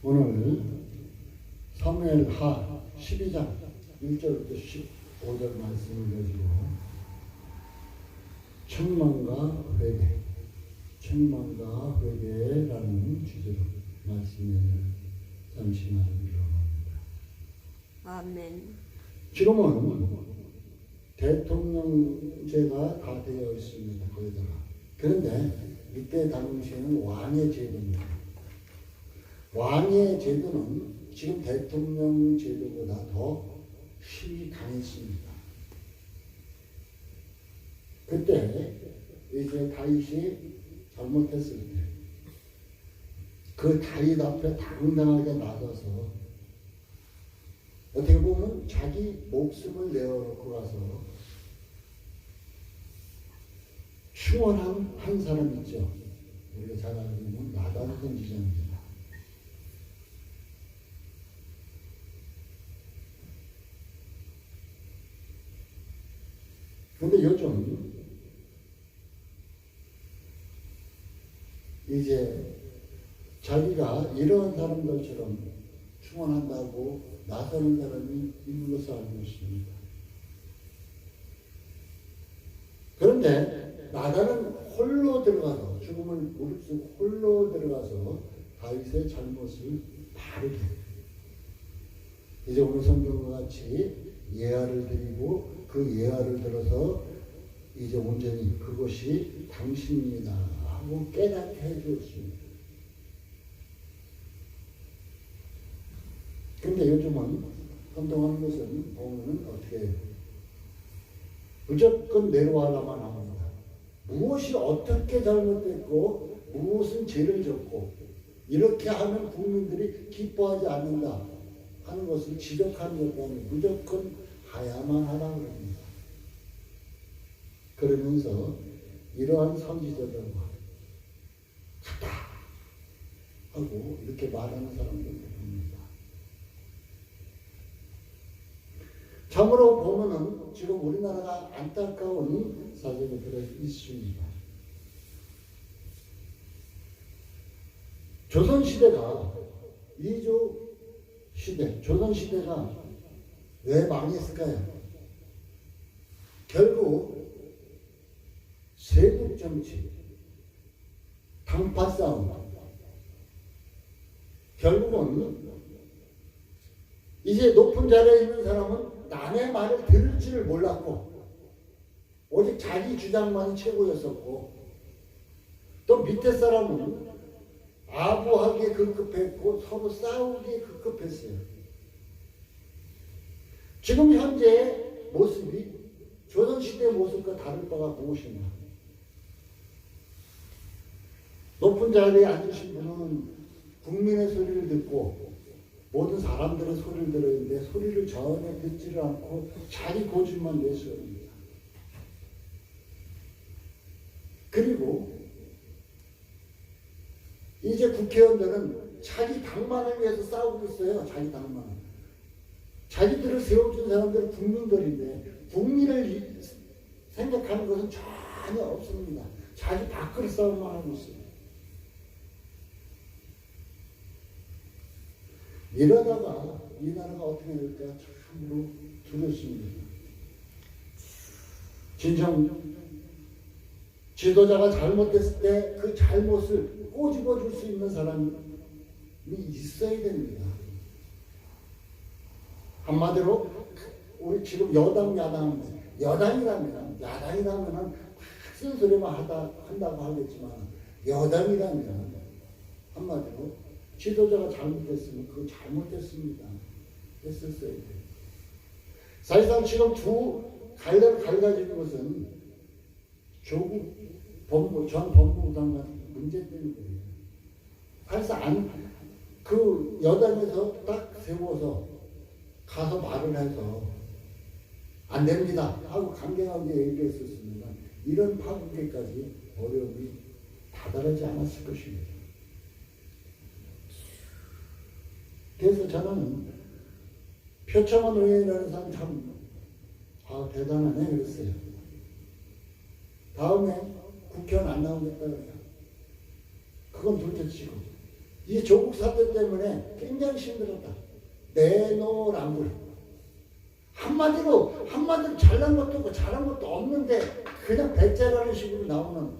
오늘 사무엘하 12장 1절부터 15절 말씀을 가지고 책망과 회개라는 주제로 말씀을 잠시 나누기로 합니다. 아멘. 지금은 대통령제가 다 되어 있습니다. 거기다가. 그런데 이때 당시에는 왕의 제도입니다. 왕의 제도는 지금 대통령 제도보다 더 힘이 강했습니다. 그때 이제 다윗이 잘못했을 때 그 다윗 앞에 당당하게 나서서 어떻게 보면 자기 목숨을 내어놓고 가서 충원한 한 사람 있죠. 우리가 잘 알고 있는 나단 선지자입니다. 그런데 요즘 이제 자기가 이런 사람들처럼 충원한다고 나서는 사람이 있는 것을 알고 있습니다. 그런데 나단은 홀로 들어가서 죽음을 무릅쓰고 홀로 들어가서 다윗의 잘못을 바르게 이제 오늘 성경과 같이 예화를 드리고 그 예화를 들어서 이제 온전히 그것이 당신입니다 하고 깨닫게 해주었습니다. 그런데 요즘은 한동안 것은 보면은 어떻게 해요? 무조건 내려와야만 합니다. 무엇이 어떻게 잘못됐고 무엇은 죄를 졌고 이렇게 하면 국민들이 기뻐하지 않는다 하는 것을 지적하는 것도 아니고 무조건 하야만 하라고 합니다. 그러면서 이러한 선지자들과 같다 하고 이렇게 말하는 사람들도 봅니다. 참으로 보면은 지금 우리나라가 안타까운 사정이 들어 있습니다. 조선시대가 이조 시대, 조선시대가 왜 망했을까요? 결국 세국정치, 당파 싸움, 결국은 이제 높은 자리에 있는 사람은 남의 말을 들을 줄을 몰랐고 오직 자기 주장만이 최고였었고 또 밑에 사람은 아부하기에 급급했고 서로 싸우기에 급급했어요. 지금 현재의 모습이 조선시대의 모습과 다를 바가 무엇인가? 높은 자리에 앉으신 분은 국민의 소리를 듣고 모든 사람들의 소리를 들었는데 소리를 전혀 듣지를 않고 자기 고집만 내세웁니다. 그리고 이제 국회의원들은 자기 당만을 위해서 싸우고 있어요. 자기 당만. 자기들을 세워준 사람들은 국민들인데 국민을 생각하는 것은 전혀 없습니다. 자기 밖으로 싸움만 하고 있어요. 이러다가 이 나라가 어떻게 될까 참으로 두렵습니다. 진정 지도자가 잘못됐을 때 그 잘못을 꼬집어 줄 수 있는 사람이 있어야 됩니다. 한마디로 우리 지금 여당 야당이라면 쓴소리만 한다고 하겠지만 여당이라면 한마디로 지도자가 잘못됐으면 그거 잘못됐습니다. 했었어야 돼요. 사실상 지금 두 갈래를 갈라지는 것은 조국 전 법무부 장관 문제 때문이에요. 사실상 그 여당에서 딱 세워서 가서 말을 해서 안 됩니다 하고 강경하게 얘기했었으면 이런 파국에까지 어려움이 다다르지 않았을 것입니다. 그래서 저는 표창원 의원이라는 사람 참 대단하네 그랬어요. 다음에 국회의원 안 나오겠다 그래요. 그건 둘째치고 이 조국 사태 때문에 굉장히 힘들었다. 내노란불. 한마디로 잘난 것도 없고 잘한 것도 없는데 그냥 배째라는 식으로 나오는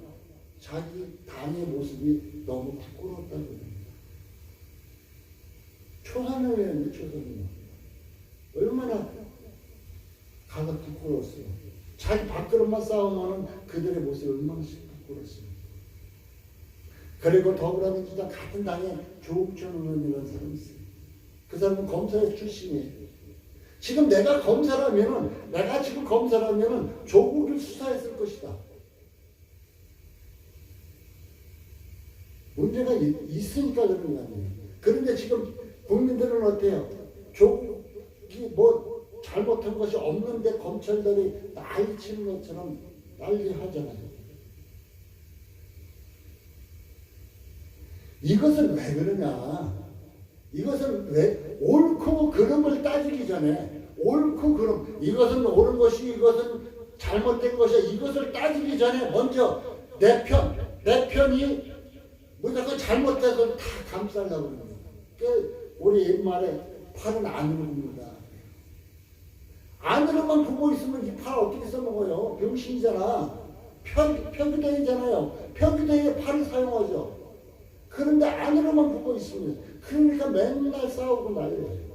자기 당의 모습이 너무 부끄럽다고 합니다. 초선의원인데 초선의원. 얼마나 가서 부끄러웠어요. 자기 밥그릇만 싸우면 그들의 모습이 얼마나 부끄러웠어요. 그리고 더불어민주당 같은 당에 조국천 의원이라는 사람이 있어요. 그 사람은 검사 출신이에요. 지금 내가 지금 검사라면은 조국을 수사했을 것이다. 문제가 있으니까 그런 거 아니에요. 그런데 지금 국민들은 어때요? 조국이 뭐 잘못한 것이 없는데 검찰들이 난리치는 것처럼 난리하잖아요. 이것은 왜 그러냐? 이것은 왜 옳고 그름을 따지기 전에 옳고 그름, 이것은 옳은 것이 이것은 잘못된 것이야, 이것을 따지기 전에 먼저 내 편이 무조건 잘못돼서 다 감싸려고 그러는 거예요. 우리 옛말에 팔은 안으로 굽니다. 안으로만 굽고 있으면 이 팔 어떻게 써먹어요? 병신이잖아. 표기대이잖아요. 표기대에 팔을 사용하죠. 그런데 안으로만 굽고 있으면, 그러니까 맨날 싸우고 난리예요.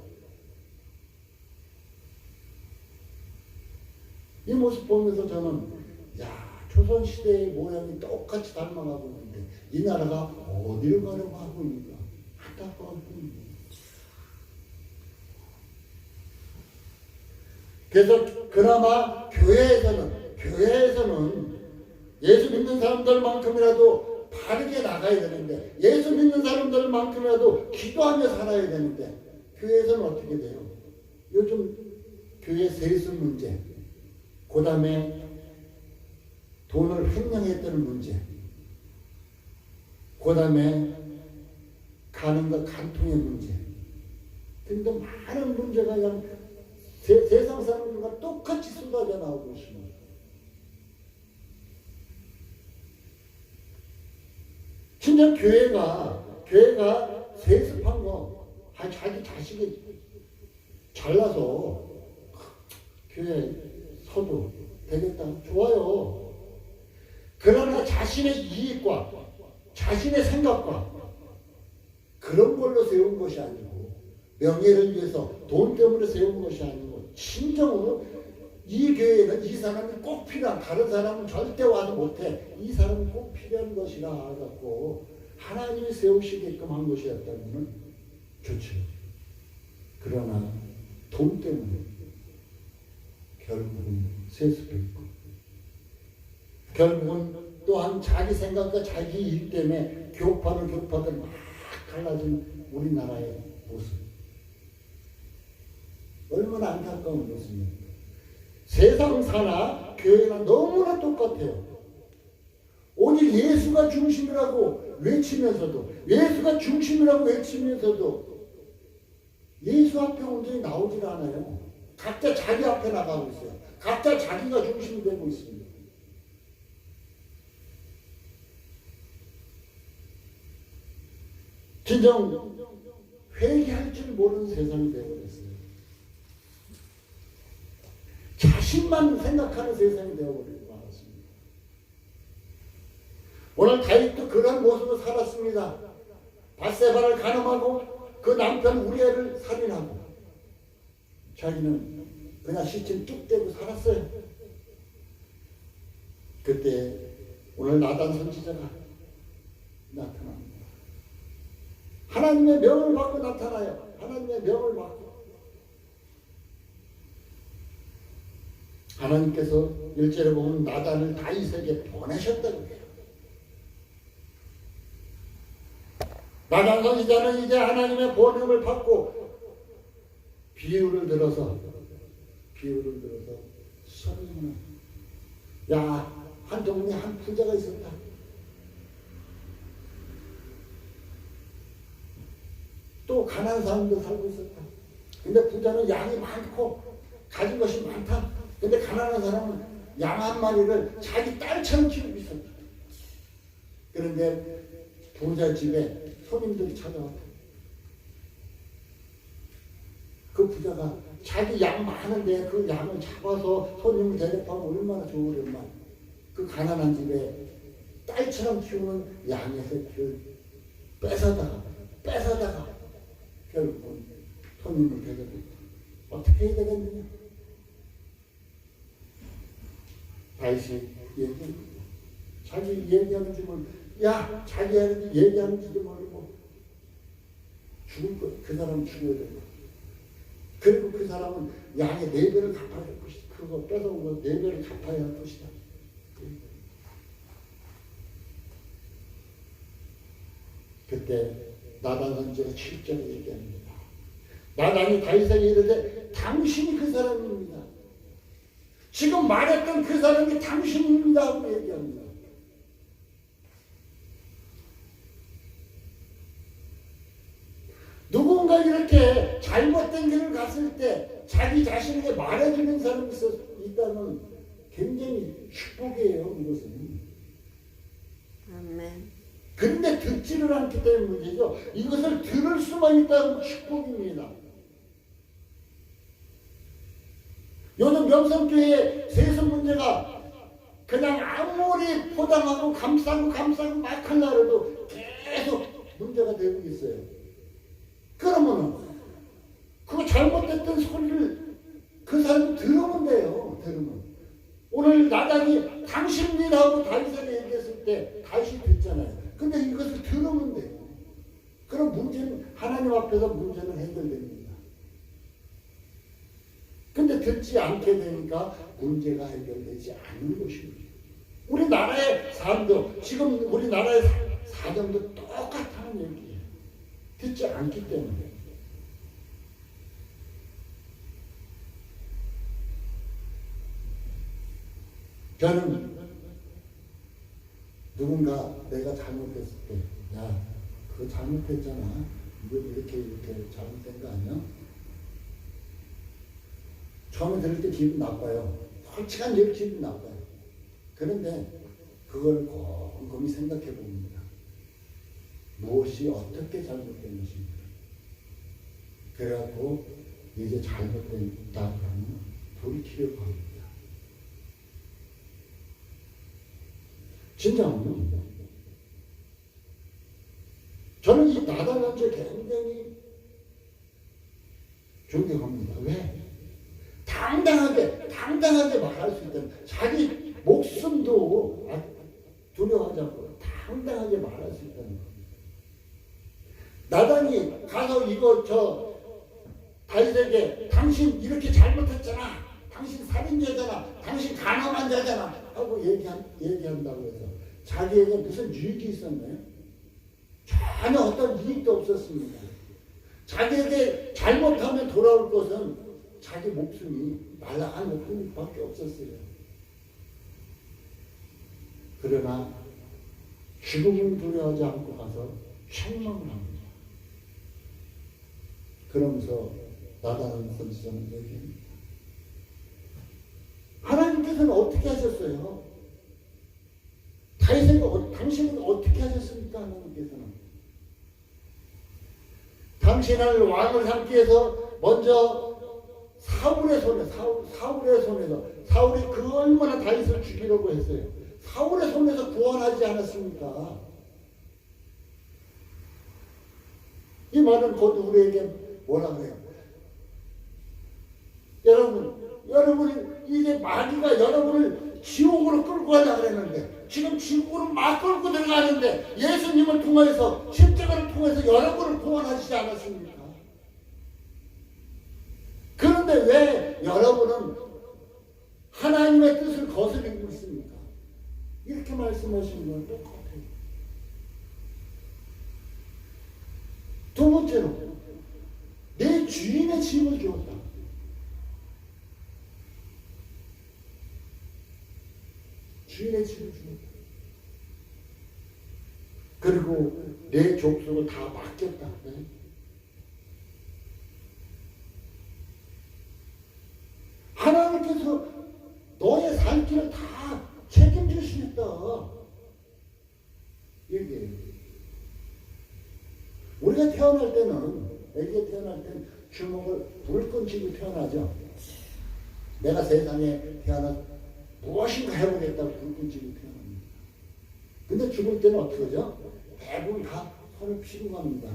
이 모습 보면서 저는 조선시대의 모양이 똑같이 닮아가고 있는데 이 나라가 어디로 가려고 하고 있는가 안타까운 뿐입니다. 그래서 그나마 교회에서는 예수 믿는 사람들만큼이라도 바르게 나가야 되는데, 예수 믿는 사람들만큼이라도 기도하며 살아야 되는데, 교회에서는 어떻게 돼요? 요즘 교회 세습 문제, 그 다음에 돈을 횡령했다는 문제, 그 다음에 간음과 간통의 문제 등등 많은 문제가 그냥 세상 사람들과 똑같이 쏟아져 나오고 있습니다. 진짜 교회가 세습한 거, 자기 자식이 잘나서 교회 서도 되겠다, 좋아요. 그러나 자신의 이익과 자신의 생각과 그런 걸로 세운 것이 아니고, 명예를 위해서 돈 때문에 세운 것이 아니고, 진정으로 이 교회는 이 사람이 꼭 필요한, 다른 사람은 절대 와도 못해, 이 사람이 꼭 필요한 것이라 갖고 하나님이 세우시게끔 한 것이었다면 좋죠. 그러나 돈 때문에 결국은 세습했고, 결국은 또한 자기 생각과 자기 일 때문에 교파를 막 갈라진 우리나라의 모습, 얼마나 안타까운 모습입니까? 세상사나 교회나 너무나 똑같아요. 오직 예수가 중심이라고 외치면서도 예수 앞에 온전히 나오질 않아요. 각자 자기 앞에 나가고 있어요. 각자 자기가 중심이 되고 있습니다. 진정 회개할 줄 모르는 세상이 되어버렸어요. 자신만 생각하는 세상이 되어버리고 말았습니다. 오늘 다윗도 그런 모습을 살았습니다. 밧세바를 간음하고 그 남편 우리엘을 살인하고 자기는 그냥 시침 뚝 떼고 살았어요. 그때 오늘 나단 선지자가 나타납니다. 하나님의 명을 받고 나타나요. 하나님의 명을 받고. 하나님께서 1절에 보면 나단을 다윗에게 보내셨다고 해요. 나단 선지자는 이제 하나님의 보냄을 받고 비유를 들어서 설명을, 한 동네에 한 부자가 있었다. 또 가난한 사람도 살고 있었다. 근데 부자는 양이 많고 가진 것이 많다. 근데 가난한 사람은 양 한 마리를 자기 딸처럼 키우고 있었다. 그런데 부자 집에 손님들이 찾아왔다. 그 부자가 자기 양 많은데 그 양을 잡아서 손님을 대접하면 얼마나 좋으련만. 그 가난한 집에 딸처럼 키우는 양의 새끼를 뺏어다가 결국은 손님을 대접했다. 어떻게 해야 되겠느냐? 다시 얘기합니다. 자기 얘기하는 줄을 자기 얘기하는 줄도 모르고 죽을 거, 그 사람 죽어야 된다. 그리고 그 사람은 양의 4배를 갚아야 할 것이다. 그거 뺏어온 거 4배를 갚아야 할 것이다. 그때 나단 선지가 7절에 얘기합니다. 나단이 다윗에게 이르되 당신이 그 사람입니다. 지금 말했던 그 사람이 당신입니다 하고 얘기합니다. 누군가 이렇게 잘못된 길을 갔을 때 자기 자신에게 말해주는 사람이 있다면 굉장히 축복이에요. 이것은. 아멘. 그런데 듣지를 않기 때문에 문제죠. 이것을 들을 수만 있다면 축복입니다. 요즘 명성교회의 세습 문제가 그냥 아무리 포장하고 감싸고 막 하려고 해도 계속 문제가 되고 있어요. 그러면은 그 잘못됐던 소리를 그 사람이 들으면 돼요. 들으면. 오늘 나단이 당신입니다 하고 다윗에게 얘기했을 때 다윗이 듣잖아요. 근데 이것을 들으면 돼요. 그럼 문제는 하나님 앞에서 문제는 해결됩니다. 근데 듣지 않게 되니까 문제가 해결되지 않는 것입니다. 우리나라의 삶도 지금 우리나라의 사정도 똑같다는 얘기예요. 듣지 않기 때문에. 저는 누군가 내가 잘못했을 때, 그거 잘못했잖아. 이거 이렇게 잘못된 거 아니야? 처음에 들을 때 기분 나빠요. 솔직한 얘기 기분 나빠요. 그런데 그걸 곰곰이 생각해 봅니다. 무엇이 어떻게 잘못된 것인가. 그래갖고 이제 잘못됐다 그러면 돌이키려고 합니다. 진짜입니다. 저는 이 나단 선지 굉장히 존경합니다. 왜? 당당하게 말할 수 있다는, 자기 목숨도 두려워하지 않고 당당하게 말할 수 있다는 겁니다. 나단이 가서 다윗에게 당신 이렇게 잘못했잖아. 당신 살인자잖아. 당신 가늠한 자잖아. 하고 얘기한다고 해서 자기에게 무슨 유익이 있었나요? 전혀 어떤 이익도 없었습니다. 자기에게 잘못하면 돌아올 것은 자기 목숨이 날아가는 것뿐밖에 없었어요. 그러나 죽음을 두려워하지 않고 가서 책망을 합니다. 그러면서 나단 선지자는 얘기합니다. 하나님께서는 어떻게 하셨어요? 다윗에게 당신은 어떻게 하셨습니까? 하나님께서는 당신을 왕을 삼기 위해서 먼저 사울의 손에서 사울이 그 얼마나 다윗을 죽이려고 했어요. 사울의 손에서 구원하지 않았습니까? 이 말은 곧 우리에게 뭐라 그래요? 여러분 이제 마귀가 여러분을 지옥으로 끌고 가려고 그랬는데 지금 지옥으로 막 끌고 들어가는데 예수님을 통해서 십자가를 통해서 여러분을 구원하시지 않았습니까? 그런데 왜 여러분은 하나님의 뜻을 거스르고 있습니까? 이렇게 말씀하시는 건 똑같아요. 두 번째로 내 주인의 짐을 주었다. 주인의 짐을 주었다. 그리고 내 족속을 다 맡겼다. 네? 하나님께서 너의 살 길을 다 책임지시겠다. 얘기해요. 태어날 때는, 애기가 태어날 때는 주먹을 불끈 쥐고 태어나죠. 내가 세상에 태어나 무엇인가 해보겠다고 불끈 쥐고 태어납니다. 근데 죽을 때는 어떻게 하죠? 대부분 다 손을 피고 갑니다.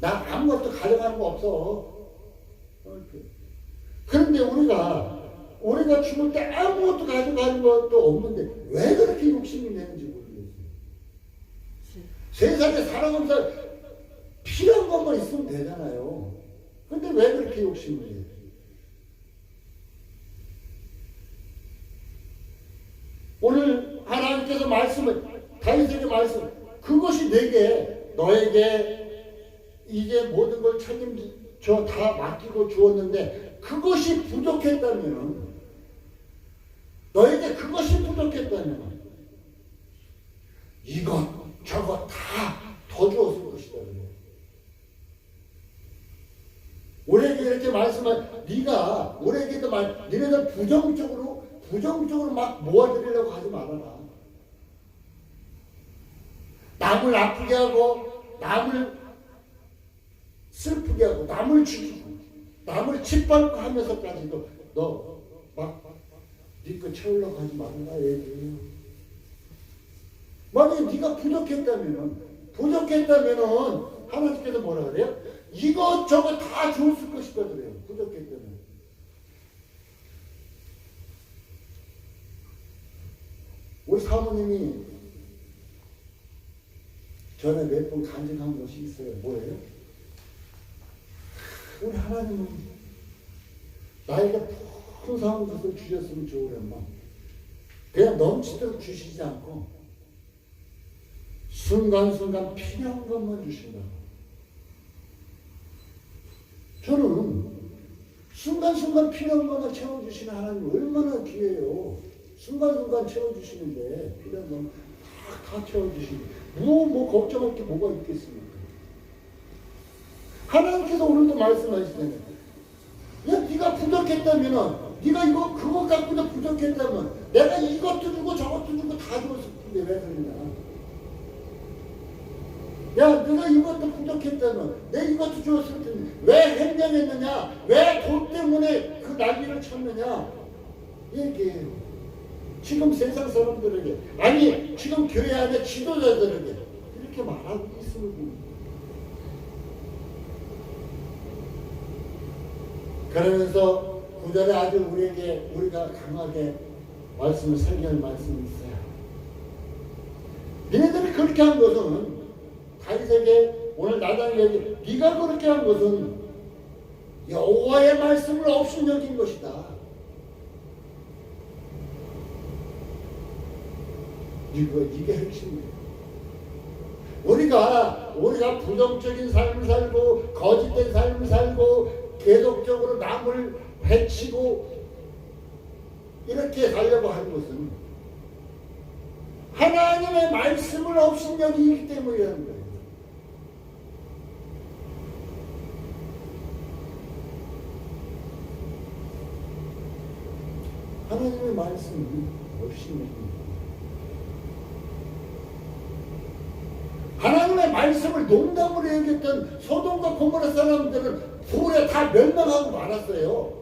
나 아무것도 가져가는 거 없어. 그런데 우리가 죽을 때 아무것도 가져가는 것도 없는데 왜 그렇게 욕심이 내는지 모르겠어요. 세상에 살아가면서 필요한 것만 있으면 되잖아요. 근데 왜 그렇게 욕심을 내요? 오늘 하나님께서 다윗에게 말씀, 그것이 너에게 이제 모든 걸 책임져 다 맡기고 주었는데 그것이 부족했다면, 너에게 그것이 부족했다면 이것 저것 다 더 주었을 것이다. 우리에게 이렇게 말씀한, 우리에게도 너네들 부정적으로 막 모아드리려고 하지 말아라. 남을 아프게 하고, 남을 슬프게 하고, 남을 죽이고, 남을 짓밟고 하면서까지도 너 네 거 채우려고 하지 말아라. 얘기해요. 만약에 네가 부족했다면은 하나님께서 뭐라 그래요? 이것저것 다 주었을 것이다 그래요. 부족했다면. 우리 사모님이 전에 몇 번 간증한 것이 있어요. 뭐예요? 우리 하나님은 나에게 풍성한 것을 주셨으면 좋으련만 그냥 넘치도록 주시지 않고 순간순간 필요한 것만 주신다. 저는 순간순간 필요한 것만 채워주시는 하나님 얼마나 귀해요. 순간순간 채워주시는데 필요한 것만 다 채워주시는, 뭐 걱정할 게 뭐가 있겠습니까? 하나님께서 오늘도 말씀하시잖아요. 야, 네가 부족했다면, 네가 그거 갖고도 부족했다면 내가 이것도 주고 저것도 주고 다 줬을 텐데 왜 그러냐. 야, 네가 이것도 부족했다면 내 이것도 주었을 텐데 왜 행정했느냐, 왜 돈 때문에 그 난리를 쳤느냐 얘기해요. 지금 세상 사람들에게, 아니 지금 교회 안에 지도자들에게 이렇게 말하고 있습니다. 그러면서 구절에 아주 우리가 강하게 말씀을 설교할 말씀이 있어요. 너희들이 그렇게 한 것은, 다윗에게 오늘 나단이 얘기, 네가 그렇게 한 것은 여호와의 말씀을 업신여긴 것이다. 이게 핵심이에요. 우리가 부정적인 삶을 살고 거짓된 삶을 살고 계속적으로 남을 해치고 이렇게 살려고 하는 것은 하나님의 말씀을 업신여기기 때문이라는 거예요. 하나님의 말씀이 업신여깁니다. 하나님의 말씀을 농담으로 여겼던 소돔과 고모라 사람들은 불에 다 멸망하고 말았어요.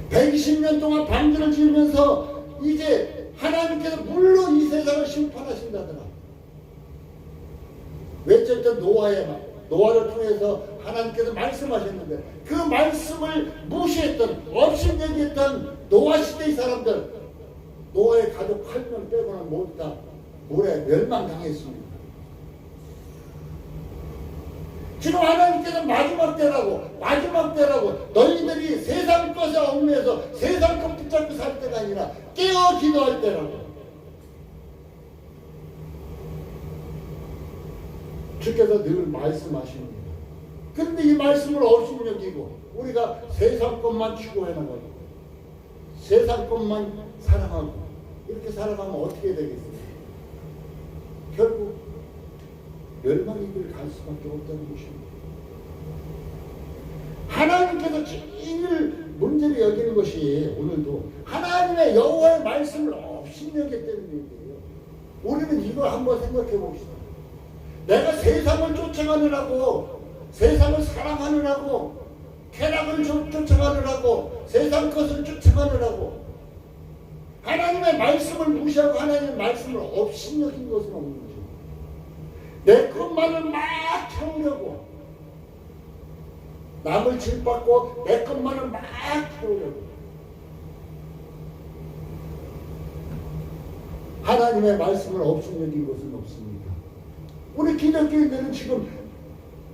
120년 동안 방주를 지으면서 이제 하나님께서 물론 이 세상을 심판하신다더라. 외쳤던 노아를 통해서 하나님께서 말씀하셨는데 그 말씀을 무시했던, 업신여겼던 노아 시대의 사람들, 노아의 가족 8명 빼고는 모두 다 물에 멸망당했습니다. 지금 하나님께서 마지막 때라고 너희들이 세상 것에 얽매여서 세상 것 붙잡고 살 때가 아니라 깨어 기도할 때라고. 주께서 늘 말씀하십니다. 그런데 이 말씀을 업신여기고 우리가 세상 것만 추구해나가고 세상 것만 사랑하고 이렇게 살아가면 어떻게 되겠어요? 결국 멸망의 길을 갈 수밖에 없다는 것입니다. 하나님께서 제일 문제를 여기는 것이 오늘도 하나님의 여호와의 말씀을 업신여겼다는 얘기예요. 우리는 이걸 한번 생각해 봅시다. 내가 세상을 쫓아가느라고, 세상을 사랑하느라고, 쾌락을 쫓아가느라고, 세상 것을 쫓아가느라고, 하나님의 말씀을 무시하고 하나님의 말씀을 없이 여긴 것은 없는 거죠. 내 것만을 막 채우려고, 남을 질받고 내 것만을 막 채우려고, 하나님의 말씀을 없이 여긴 것은 없습니다. 우리 기독교인들은 지금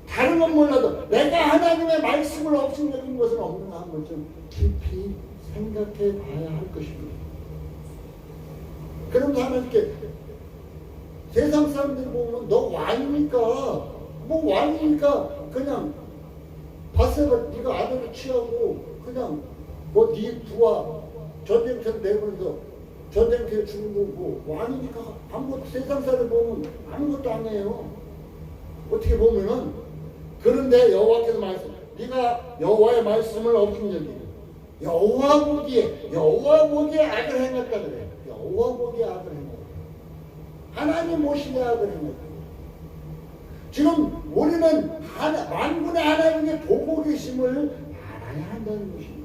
다른 건 몰라도 내가 하나님의 말씀을 없이 여긴 것은 없는가 한번 좀 깊이 생각해 봐야 할 것입니다. 그러면서 하나님께, 세상 사람들이 보면 너 왕이니까, 뭐 왕이니까 그냥 바세바 네가 아들을 취하고 그냥 뭐 네 부하 전쟁터를 내버려서 전쟁터에 죽은 거고, 왕이니까 아무것도, 세상 사람들 보면 아무것도 안 해요. 어떻게 보면은. 그런데 여호와께서 말씀, 네가 여호와의 말씀을 없인 여기, 여호와 보기에 악을 행했다 그래. 여호와 보기에 악을 행했다. 하나님 모시게 악을 행했다. 지금 우리는 만군의 하나님의 보고 계심을 알아야 한다는 것입니다.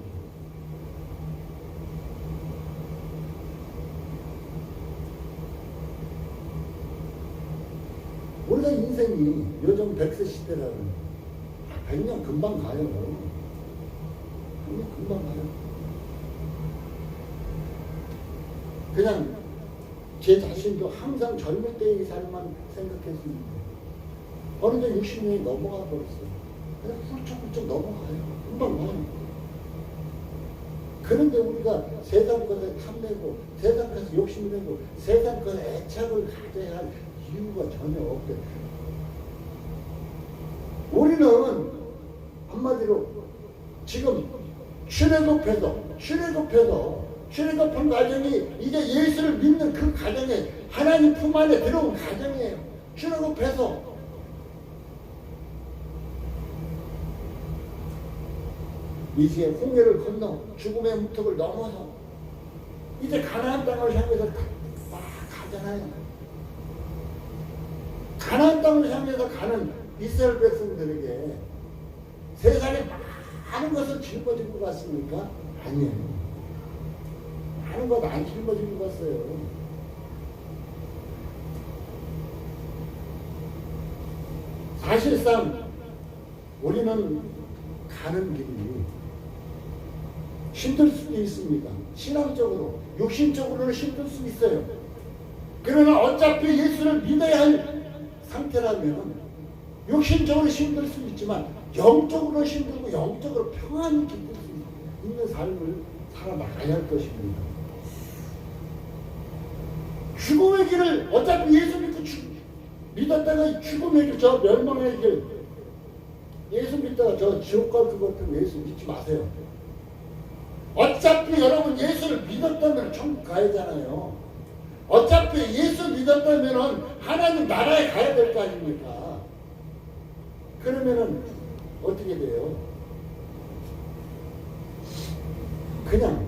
우리가 인생이 요즘 100세 시대라는, 100년 금방 가요. 100년 금방 가요. 그냥 제 자신도 항상 젊을 때의 삶만 생각했습니다. 어느새 60년이 넘어가 버렸어요. 그냥 훌쩍훌쩍 넘어가요. 금방 가요. 그런데 우리가 세상 것에 탐내고, 세상 것에 욕심내고, 세상 것에 애착을 가져야 할 이유가 전혀 없대. 우리는 한마디로 지금 출애굽한 가정이 이제 예수를 믿는 그 가정에, 하나님 품 안에 들어온 가정이에요. 출애굽해서 이제 홍해를 건너 죽음의 문턱을 넘어서 이제 가나안 땅을 향해서 막 가잖아요. 가나안 땅을 향해서 가는 이스라엘 백성들에게 세상에 많은 것을 짊어지고 갔습니까? 아니에요. 많은 것 안 짊어지고 갔어요. 사실상 우리는 가는 길이 힘들 수도 있습니다. 신앙적으로, 육신적으로는 힘들 수 있어요. 그러나 어차피 예수를 믿어야 할 상태라면 육신적으로 힘들 수 있지만 영적으로 힘들고 영적으로 평안히 기쁠 수 있는 삶을 살아나가야 할 것입니다. 죽음의 길을, 어차피 예수 믿었다가 죽음의 길, 저 멸망의 길, 예수 믿다가 저 지옥 갈 것 같은 예수 믿지 마세요. 어차피 여러분 예수를 믿었다면 천국 가야잖아요. 어차피 예수 믿었다면 하나님 나라에 가야 될 거 아닙니까? 그러면은 어떻게 돼요? 그냥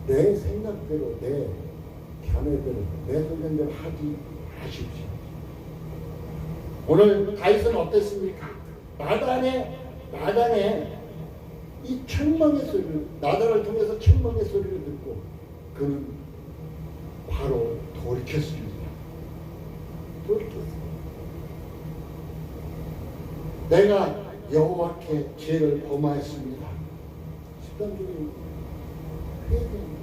내 생각대로, 내 견해대로, 내 소견대로 하지 마십시오. 오늘 다윗은 어땠습니까? 나단의 이 책망의 소리를, 나단을 통해서 책망의 소리를 듣고 그는 바로 돌이켰습니다. 돌이켰어요. 내가 여호와께 죄를 범하였습니다. 집단적인 회개입니다.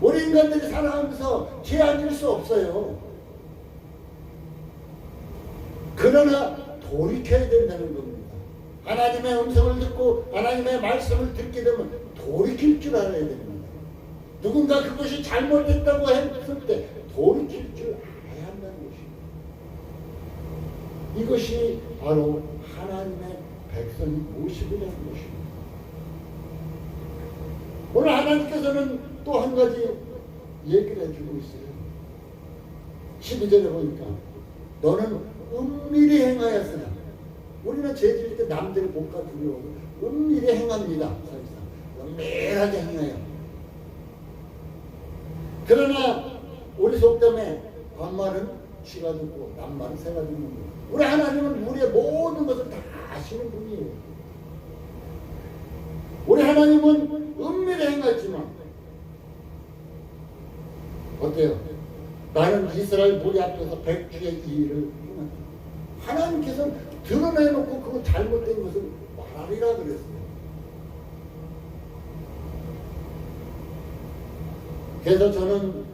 우리 인간들이 살아가면서 죄 안 질 수 없어요. 그러나 돌이켜야 된다는 겁니다. 하나님의 음성을 듣고 하나님의 말씀을 듣게 되면 돌이킬 줄 알아야 됩니다. 누군가 그것이 잘못됐다고 했을 때 돌이킬 줄 알아야 한다는 것입니다. 이것이 바로 하나님의 백성이 모습이라는 것입니다. 오늘 하나님께서는 또 한 가지 얘기를 해주고 있어요. 12절에 보니까 너는 은밀히 행하였으나, 우리는 죄 지을 때 남들이 볼까 두려워서 은밀히 행합니다. 사실상 은밀하게 행해요. 그러나 우리 속담에 반말은 쥐가 듣고 남말은 새가 듣는 거예요. 우리 하나님은 우리의 모든 것을 다 아시는 분이에요. 우리 하나님은 은밀히 행하지만 어때요? 나는 이스라엘 무리 앞에서 백주의 이 일을 하나님께서 드러내놓고 그 잘못된 것을 말하리라 그랬어요. 그래서 저는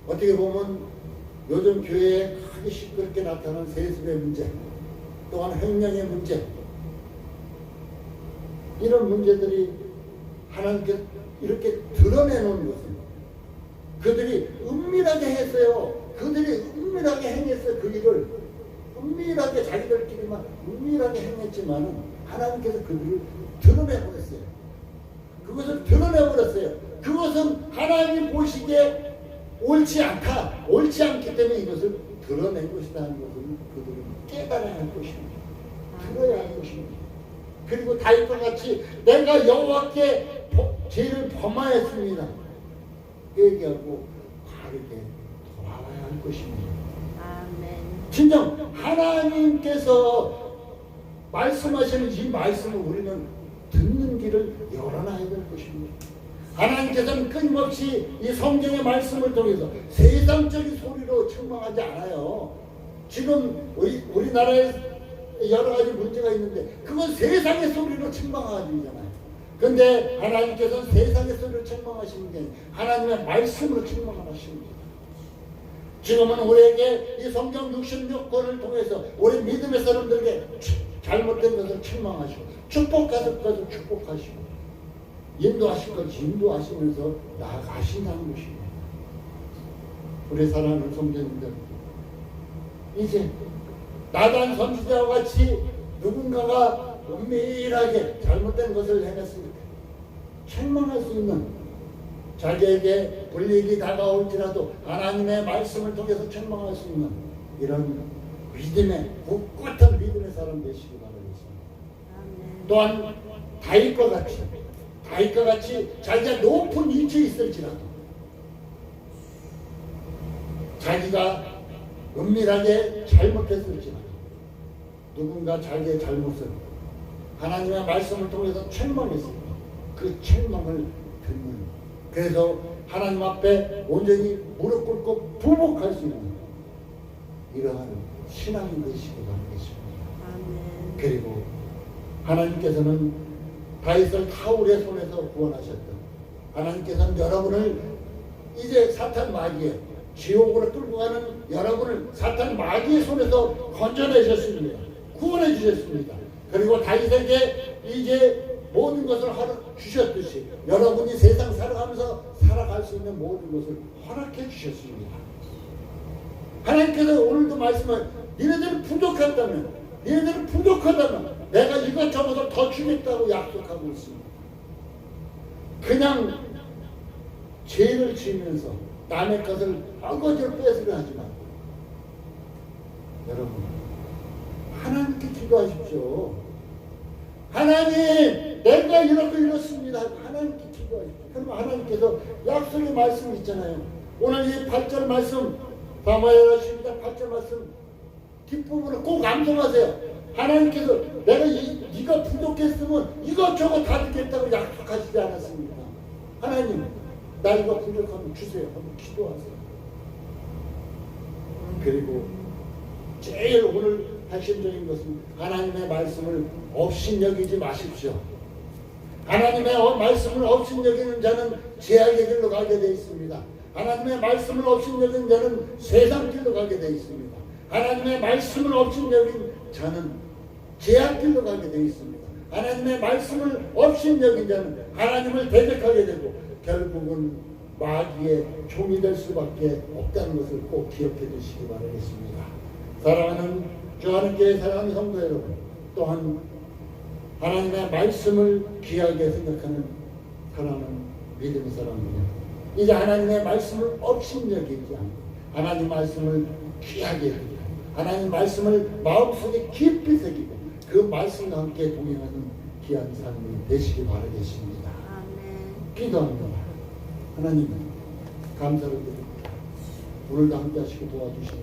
어떻게 보면 요즘 교회에 크게 시끄럽게 나타나는 세습의 문제, 또한 횡령의 문제, 이런 문제들이 하나님께 이렇게 드러내놓은 것은 그들이 은밀하게 했어요. 그들이 은밀하게 행했어요. 그 일을 은밀하게 자기들끼리만 은밀하게 행했지만 하나님께서 그들을 드러내버렸어요. 그것을 드러내버렸어요. 그것은 하나님 보시기에 옳지 않다. 옳지 않기 때문에 이것을 드러낸 것이다 하는 것을 그들은 깨달아야 할 것입니다. 들어야 할 것입니다. 그리고 다윗과 같이 내가 여호와께 죄를 범하였습니다. 얘기하고 바르게 돌아와야 할 것입니다. 아멘. 진정 하나님께서 말씀하시는 이 말씀을 우리는 듣는 길을 열어놔야 될 것입니다. 하나님께서는 끊임없이 이 성경의 말씀을 통해서 세상적인 소리로 책망하지 않아요. 지금 우리나라에 여러 가지 문제가 있는데 그건 세상의 소리로 책망하잖아요. 근데 하나님께서는 세상의 소리로 책망하시는 게 하나님의 말씀으로 책망하십니다. 지금은 우리에게 이 성경 66권을 통해서 우리 믿음의 사람들에게 잘못된 것을 책망하시고 축복하실 것을 축복하시고 인도하실 것을 인도하시면서 나아가신다는 것입니다. 우리 사랑하는 성도님들, 이제 나단 선지자와 같이 누군가가 은밀하게 잘못된 것을 행했습니다. 책망할 수 있는, 자기에게 불이익이 다가올지라도 하나님의 말씀을 통해서 책망할 수 있는 이런 믿음의 굳건한 믿음의 사람 되시기 바라겠습니다. 또한 다윗과 같이 자기가 높은 위치에 있을지라도 자기가 은밀하게 잘못했을지라도 누군가 자기의 잘못을 하나님의 말씀을 통해서 책망했습니다. 그 책망을 듣는, 그래서 하나님 앞에 온전히 무릎 꿇고 부복할 수 있는 이러한 신앙이 되시기 바라겠습니다. 그리고 하나님께서는 다윗을 사울의 손에서 구원하셨다. 하나님께서는 여러분을 이제 사탄 마귀의 지옥으로 끌고 가는 여러분을 사탄 마귀의 손에서 건져내셨습니다. 구원해 주셨습니다. 그리고 다윗에게 이제 모든 것을 주셨듯이 여러분이 세상 살아가면서 살아갈 수 있는 모든 것을 허락해 주셨습니다. 하나님께서 오늘도 말씀을 니네들은 부족하다면 내가 이것저것을 더 주겠다고 약속하고 있습니다. 그냥 죄를 지으면서 남의 것을 어거지로 뺏으려 하지 말고 여러분 하나님께 기도하십시오. 하나님 내가 이렇습니다. 하나님께 기도하십시오. 그러면 하나님께서 약속의 말씀이 있잖아요. 오늘 이 8절 말씀 사무엘하 12장 8절 말씀 뒷부분을 꼭 암송하세요. 하나님께서 내가 네가 부족했으면 이것저것 다 주겠다고 약속하시지 않았습니까? 하나님 나 이거 부족하면 주세요. 한번 기도하세요. 그리고 제일 오늘 핵심적인 것은 하나님의 말씀을 업신여기지 마십시오. 하나님의 말씀을 업신여기는 자는 제약의 길로 가게 되어 있습니다. 하나님의 말씀을 업신여기는 자는 세상 길로 가게 되어 있습니다. 하나님의 말씀을 업신여긴 자는 제약 길로 가게 되어 있습니다. 하나님의 말씀을 업신여긴 자는 하나님을 대적하게 되고 결국은 마귀의 종이 될 수밖에 없다는 것을 꼭 기억해 주시기 바라겠습니다. 사랑하는 주하나님께 사랑하는 성도 여러분, 또한 하나님의 말씀을 귀하게 생각하는 사랑하는 믿음의 사람들이요, 이제 하나님의 말씀을 업신여기지 않고 하나님 말씀을 귀하게 여기고 하나님 말씀을 마음속에 깊이 새기고 그 말씀과 함께 동행하는 귀한 삶이 되시기 바라겠습니다. 아멘. 기도합니다. 하나님 감사를 드립니다. 오늘도 함께 하시고 도와주시고